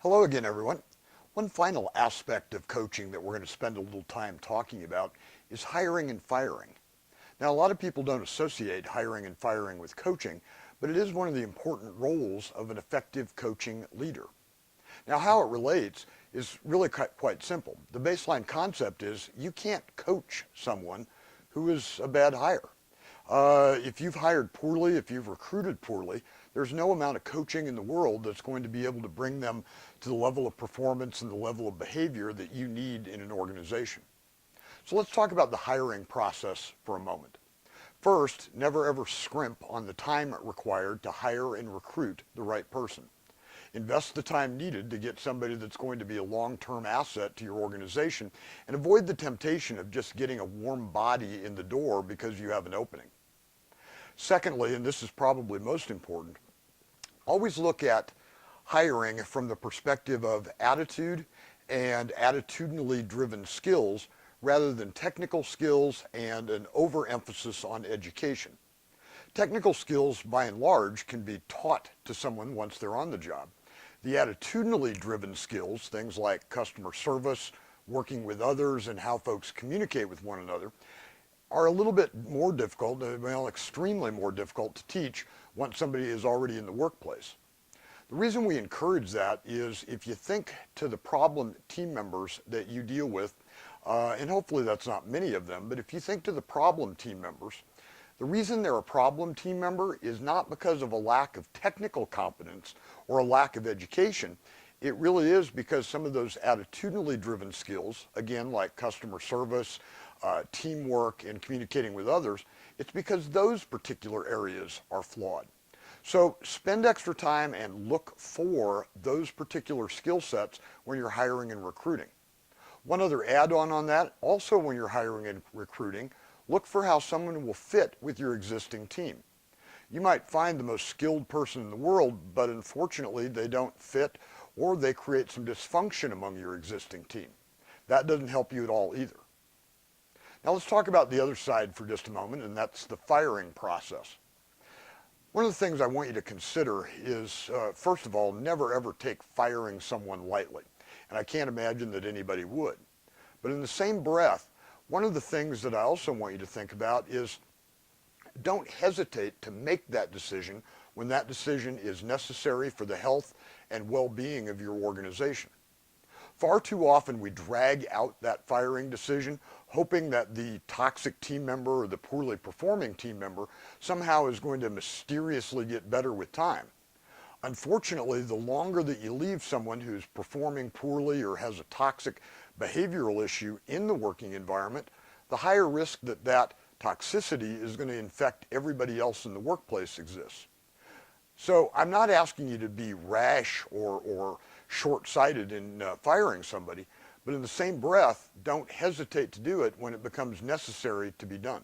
Hello again, everyone. One final aspect of coaching that we're going to spend a little time talking about is hiring and firing. Now, a lot of people don't associate hiring and firing with coaching, but it is one of the important roles of an effective coaching leader. Now, how it relates is really quite simple. The baseline concept is you can't coach someone who is a bad hire. If you've hired poorly, if you've recruited poorly, there's no amount of coaching in the world that's going to be able to bring them to the level of performance and the level of behavior that you need in an organization. So let's talk about the hiring process for a moment. First, never ever scrimp on the time required to hire and recruit the right person. Invest the time needed to get somebody that's going to be a long-term asset to your organization, and avoid the temptation of just getting a warm body in the door because you have an opening. Secondly, and this is probably most important, always look at hiring from the perspective of attitude and attitudinally driven skills rather than technical skills and an overemphasis on education. Technical skills, by and large, can be taught to someone once they're on the job. The attitudinally driven skills, things like customer service, working with others, and how folks communicate with one another, are a little bit more difficult, well, extremely more difficult to teach once somebody is already in the workplace. The reason we encourage that is if you think to the problem team members that you deal with, and hopefully that's not many of them, but if you think to the problem team members, the reason they're a problem team member is not because of a lack of technical competence or a lack of education. It really is because some of those attitudinally driven skills, again, like customer service, teamwork, and communicating with others, it's because those particular areas are flawed. So spend extra time and look for those particular skill sets when you're hiring and recruiting. One other add-on on that, also when you're hiring and recruiting, look for how someone will fit with your existing team. You might find the most skilled person in the world, but unfortunately they don't fit or they create some dysfunction among your existing team. That doesn't help you at all either. Now let's talk about the other side for just a moment, and that's the firing process. One of the things I want you to consider is, first of all, never ever take firing someone lightly. And I can't imagine that anybody would. But in the same breath, one of the things that I also want you to think about is don't hesitate to make that decision when that decision is necessary for the health and well-being of your organization. Far too often we drag out that firing decision, hoping that the toxic team member or the poorly performing team member somehow is going to mysteriously get better with time. Unfortunately, the longer that you leave someone who's performing poorly or has a toxic behavioral issue in the working environment, the higher risk that that toxicity is going to infect everybody else in the workplace exists. So I'm not asking you to be rash or short-sighted in firing somebody, but in the same breath, don't hesitate to do it when it becomes necessary to be done.